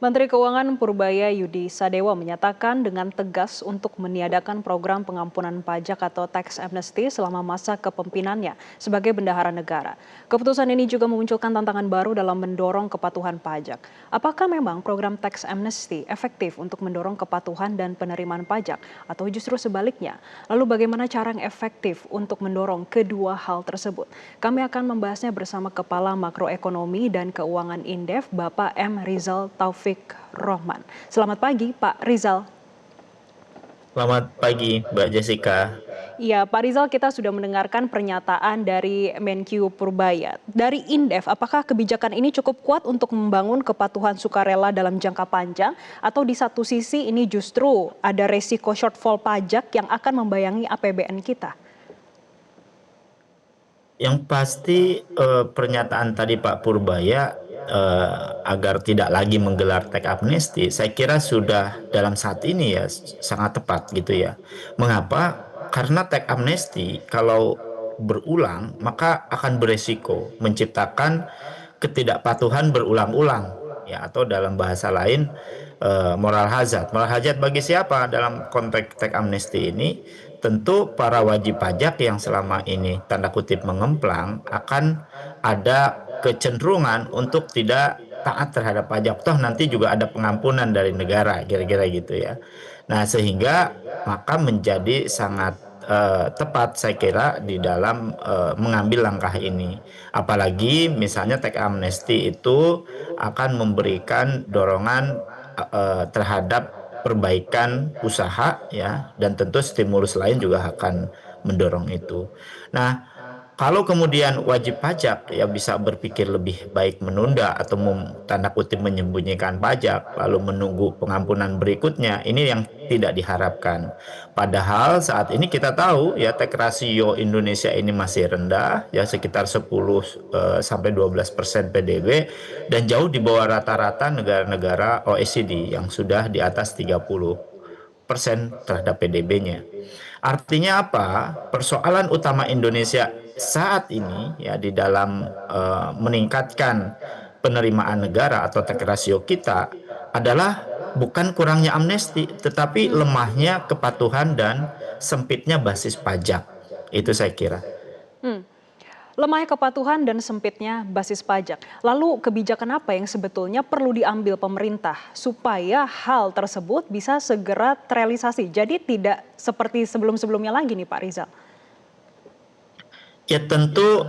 Menteri Keuangan Purbaya Yudi Sadewa menyatakan dengan tegas untuk meniadakan program pengampunan pajak atau tax amnesty selama masa kepemimpinannya sebagai bendahara negara. Keputusan ini juga memunculkan tantangan baru dalam mendorong kepatuhan pajak. Apakah memang program tax amnesty efektif untuk mendorong kepatuhan dan penerimaan pajak atau justru sebaliknya? Lalu bagaimana cara yang efektif untuk mendorong kedua hal tersebut? Kami akan membahasnya bersama Kepala Makroekonomi dan Keuangan Indef, Bapak M. Rizal Taufik Rohman. Selamat pagi, Pak Rizal. Selamat pagi, Mbak Jessica. Iya, Pak Rizal, kita sudah mendengarkan pernyataan dari Menkyu Purbaya. Dari Indef, apakah kebijakan ini cukup kuat untuk membangun kepatuhan sukarela dalam jangka panjang? Atau di satu sisi ini justru ada resiko shortfall pajak yang akan membayangi APBN kita? Yang pasti pernyataan tadi Pak Purbaya agar tidak lagi menggelar teks amnesti, saya kira sudah dalam saat ini ya sangat tepat gitu ya. Mengapa? Karena teks amnesti kalau berulang maka akan beresiko menciptakan ketidakpatuhan berulang-ulang ya, atau dalam bahasa lain moral hazard. Moral hazard bagi siapa dalam konteks teks amnesti ini? Tentu para wajib pajak yang selama ini tanda kutip mengemplang akan ada kecenderungan untuk tidak taat terhadap pajak. Toh nanti juga ada pengampunan dari negara, kira-kira gitu ya. Nah, sehingga maka menjadi sangat tepat saya kira di dalam mengambil langkah ini. Apalagi misalnya teks amnesti itu akan memberikan dorongan terhadap perbaikan usaha ya, dan tentu stimulus lain juga akan mendorong itu. Nah, kalau kemudian wajib pajak ya bisa berpikir lebih baik menunda atau tanda kutip menyembunyikan pajak lalu menunggu pengampunan berikutnya, ini yang tidak diharapkan. Padahal saat ini kita tahu ya tax rasio Indonesia ini masih rendah ya, sekitar 10 sampai 12% PDB, dan jauh di bawah rata-rata negara-negara OECD yang sudah di atas 30% terhadap PDB-nya. Artinya apa? Persoalan utama Indonesia saat ini ya di dalam meningkatkan penerimaan negara atau tax rasio kita adalah bukan kurangnya amnesti, tetapi lemahnya kepatuhan dan sempitnya basis pajak. Itu saya kira. Hmm. Lemahnya kepatuhan dan sempitnya basis pajak. Lalu kebijakan apa yang sebetulnya perlu diambil pemerintah supaya hal tersebut bisa segera terrealisasi? Jadi tidak seperti sebelum-sebelumnya lagi nih Pak Rizal. Ya tentu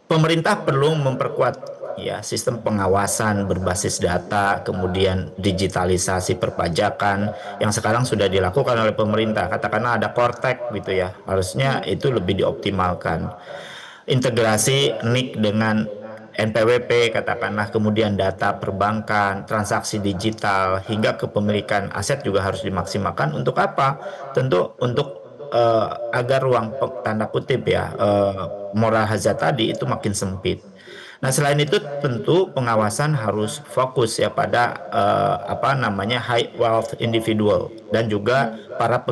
pemerintah perlu memperkuat ya sistem pengawasan berbasis data, kemudian digitalisasi perpajakan yang sekarang sudah dilakukan oleh pemerintah. Katakanlah ada Kortek gitu ya, harusnya itu lebih dioptimalkan. Integrasi NIK dengan NPWP katakanlah, kemudian data perbankan, transaksi digital, hingga kepemilikan aset juga harus dimaksimalkan. Untuk apa? Tentu untuk agar ruang tanda kutip ya moral hazard tadi itu makin sempit. Nah, selain itu tentu pengawasan harus fokus ya pada apa namanya high wealth individual dan juga para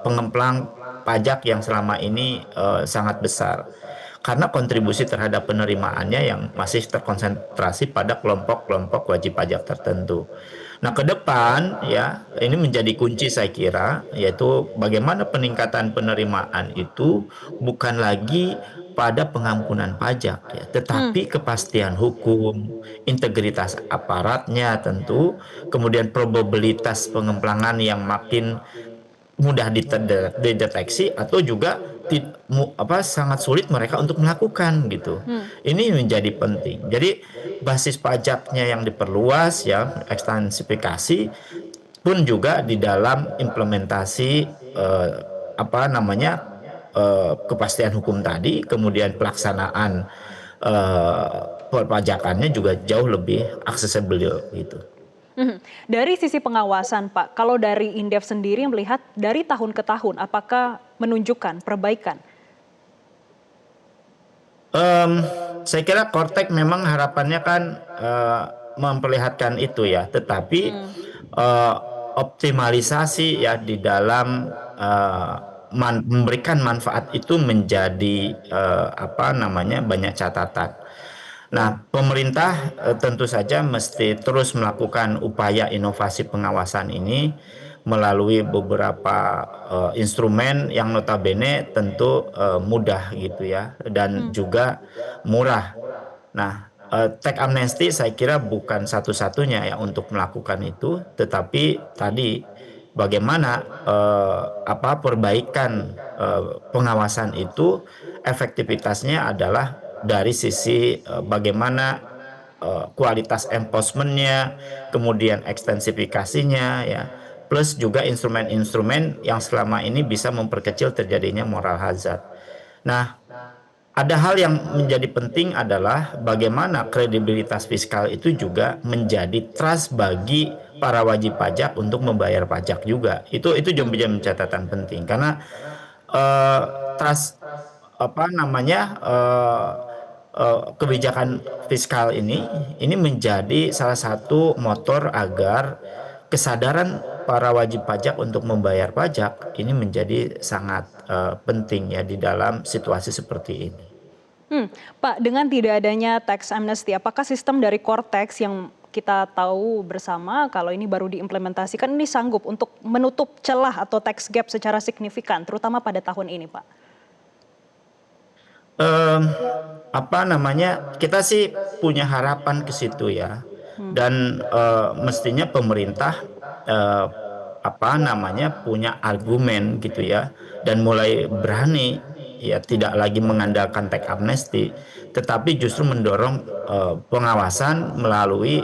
pengemplang pajak yang selama ini sangat besar, karena kontribusi terhadap penerimaannya yang masih terkonsentrasi pada kelompok-kelompok wajib pajak tertentu. Nah, ke depan ya ini menjadi kunci saya kira, yaitu bagaimana peningkatan penerimaan itu bukan lagi pada pengampunan pajak ya, Hmm. tetapi kepastian hukum, integritas aparatnya tentu, kemudian probabilitas pengemplangan yang makin mudah dideteksi atau juga sangat sulit mereka untuk melakukan gitu. Hmm. Ini menjadi penting. Jadi basis pajaknya yang diperluas ya, ekstensifikasi pun juga di dalam implementasi eh, apa namanya kepastian hukum tadi, kemudian pelaksanaan perpajakannya juga jauh lebih aksesibel gitu. Dari sisi pengawasan Pak, kalau dari Indef sendiri melihat dari tahun ke tahun, apakah menunjukkan perbaikan? Em, saya kira Kortek memang harapannya kan memperlihatkan itu ya, tetapi Hmm. eh, optimalisasi ya di dalam memberikan manfaat itu menjadi apa namanya banyak catatan. Nah, pemerintah tentu saja mesti terus melakukan upaya inovasi pengawasan ini melalui beberapa instrumen yang notabene tentu mudah gitu ya dan Hmm. juga murah. Nah, tech amnesty saya kira bukan satu-satunya ya untuk melakukan itu, tetapi tadi bagaimana perbaikan pengawasan itu efektivitasnya adalah dari sisi bagaimana kualitas enforcementnya, kemudian ekstensifikasinya ya, plus juga instrumen-instrumen yang selama ini bisa memperkecil terjadinya moral hazard. Nah, ada hal yang menjadi penting adalah bagaimana kredibilitas fiskal itu juga menjadi trust bagi para wajib pajak untuk membayar pajak juga. Itu juga Hmm. menjadi catatan penting karena eh, trust kebijakan fiskal ini menjadi salah satu motor agar kesadaran para wajib pajak untuk membayar pajak ini menjadi sangat penting ya di dalam situasi seperti ini. Hmm, Pak, dengan tidak adanya tax amnesty, apakah sistem dari core tax yang kita tahu bersama kalau ini baru diimplementasikan ini sanggup untuk menutup celah atau tax gap secara signifikan, terutama pada tahun ini, Pak? Em, kita sih punya harapan ke situ ya, Hmm. dan mestinya pemerintah eh, punya argumen gitu ya, dan mulai berani ya tidak lagi mengandalkan teks amnesti, tetapi justru mendorong pengawasan melalui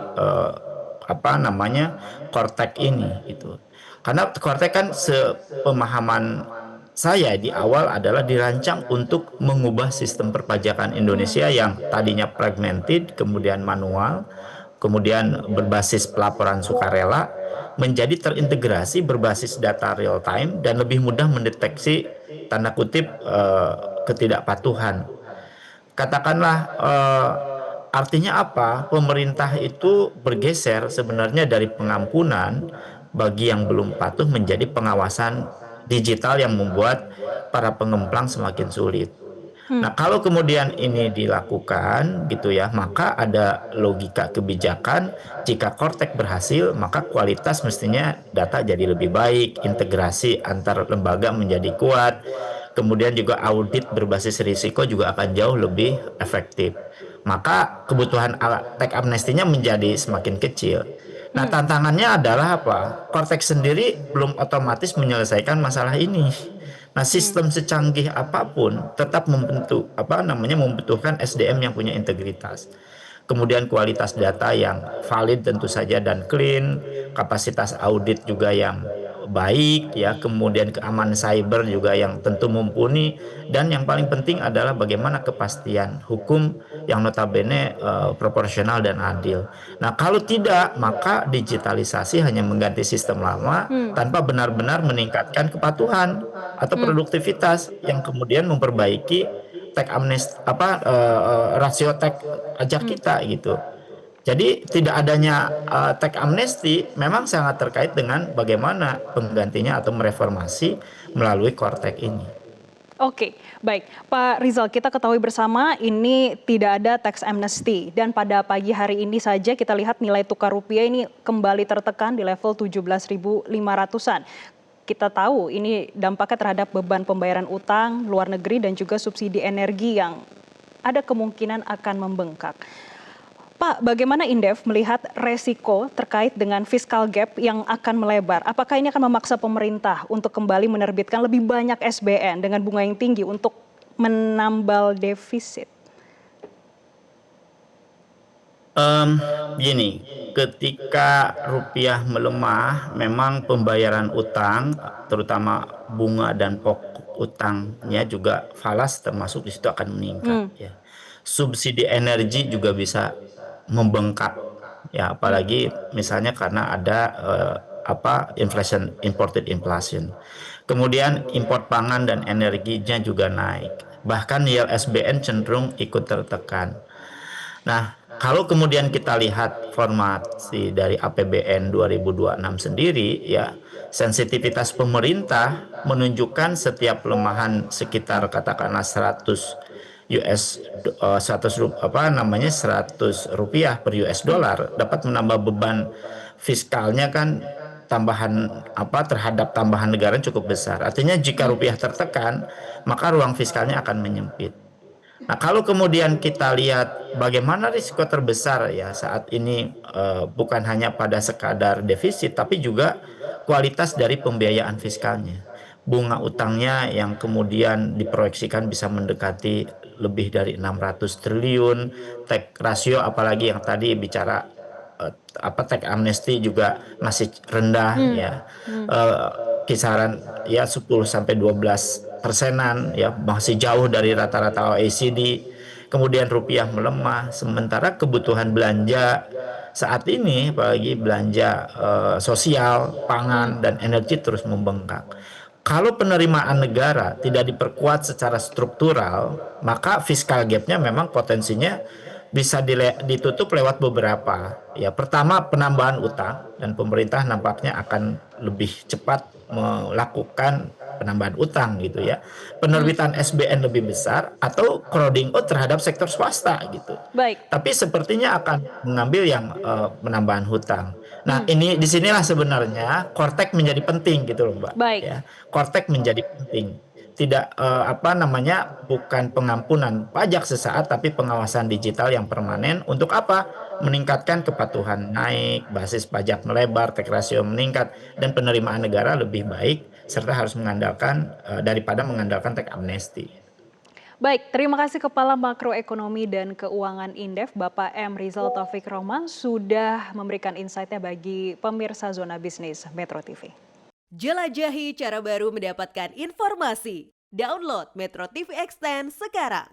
Kortek ini gitu. Karena Kortek kan sepemahaman saya di awal adalah dirancang untuk mengubah sistem perpajakan Indonesia yang tadinya fragmented, kemudian manual, kemudian berbasis pelaporan sukarela, menjadi terintegrasi berbasis data real time dan lebih mudah mendeteksi tanda kutip ketidakpatuhan. Katakanlah artinya apa? Pemerintah itu bergeser sebenarnya dari pengampunan bagi yang belum patuh menjadi pengawasan digital yang membuat para pengemplang semakin sulit. Hmm. Nah, kalau kemudian ini dilakukan gitu ya, maka ada logika kebijakan jika Kortek berhasil, maka kualitas mestinya data jadi lebih baik, integrasi antar lembaga menjadi kuat, kemudian juga audit berbasis risiko juga akan jauh lebih efektif. Maka kebutuhan tech amnestinya menjadi semakin kecil. Nah, Hmm. tantangannya adalah apa? Cortex sendiri belum otomatis menyelesaikan masalah ini. Nah, Hmm. sistem secanggih apapun tetap membutuhkan SDM yang punya integritas. Kemudian kualitas data yang valid tentu saja dan clean, kapasitas audit juga yang baik ya, kemudian keamanan cyber juga yang tentu mumpuni, dan yang paling penting adalah bagaimana kepastian hukum yang notabene proporsional dan adil. Nah, kalau tidak, maka digitalisasi hanya mengganti sistem lama Hmm. tanpa benar-benar meningkatkan kepatuhan atau Hmm. produktivitas yang kemudian memperbaiki rasio teks pajak Hmm. kita gitu. Jadi tidak adanya teks amnesti memang sangat terkait dengan bagaimana penggantinya atau mereformasi melalui Kortek ini. Oke, baik. Pak Rizal, kita ketahui bersama ini tidak ada tax amnesty dan pada pagi hari ini saja kita lihat nilai tukar rupiah ini kembali tertekan di level 17.500-an. Kita tahu ini dampaknya terhadap beban pembayaran utang luar negeri dan juga subsidi energi yang ada kemungkinan akan membengkak. Pak, bagaimana Indef melihat resiko terkait dengan fiscal gap yang akan melebar? Apakah ini akan memaksa pemerintah untuk kembali menerbitkan lebih banyak SBN dengan bunga yang tinggi untuk menambal defisit? Gini, ketika rupiah melemah, memang pembayaran utang, terutama bunga dan pokok utangnya juga falas termasuk di situ akan meningkat Hmm. ya. Subsidi energi juga bisa membengkak ya, Hmm. apalagi misalnya karena ada inflation, imported inflation. Kemudian import pangan dan energinya juga naik. Bahkan yield SBN cenderung ikut tertekan. Nah, kalau kemudian kita lihat formasi dari APBN 2026 sendiri, ya, sensitivitas pemerintah menunjukkan setiap pelemahan sekitar katakanlah 100 100 rupiah per US dollar dapat menambah beban fiskalnya kan, tambahan terhadap tambahan negara cukup besar. Artinya jika rupiah tertekan, maka ruang fiskalnya akan menyempit. Nah, kalau kemudian kita lihat bagaimana risiko terbesar ya saat ini, bukan hanya pada sekadar defisit, tapi juga kualitas dari pembiayaan fiskalnya. Bunga utangnya yang kemudian diproyeksikan bisa mendekati lebih dari 600 triliun, tax rasio apalagi yang tadi bicara tax amnesty juga masih rendah Hmm. ya. Eh, Kisaran ya 10 sampai 12%-an ya, masih jauh dari rata-rata OECD. Kemudian rupiah melemah, sementara kebutuhan belanja saat ini apalagi belanja sosial, pangan dan energi terus membengkak. Kalau penerimaan negara tidak diperkuat secara struktural, maka fiskal gap-nya memang potensinya bisa ditutup lewat beberapa. Ya, pertama penambahan utang, dan pemerintah nampaknya akan lebih cepat melakukan penambahan utang gitu ya. Penerbitan SBN lebih besar atau crowding out terhadap sektor swasta gitu. Baik. Tapi sepertinya akan mengambil yang penambahan hutang. Nah, Hmm. ini disinilah sebenarnya Kortek menjadi penting gitu loh, Mbak. Baik. Ya, Kortek menjadi penting. Tidak bukan pengampunan pajak sesaat, tapi pengawasan digital yang permanen. Untuk apa? Meningkatkan kepatuhan naik, basis pajak melebar, tax rasio meningkat, dan penerimaan negara lebih baik, serta harus mengandalkan daripada mengandalkan tax amnesty. Baik, terima kasih Kepala Makroekonomi dan Keuangan Indef, Bapak M. Rizal Taufik Roman, sudah memberikan insight-nya bagi pemirsa Zona Bisnis Metro TV. Jelajahi cara baru mendapatkan informasi. Download Metro TV Extend sekarang.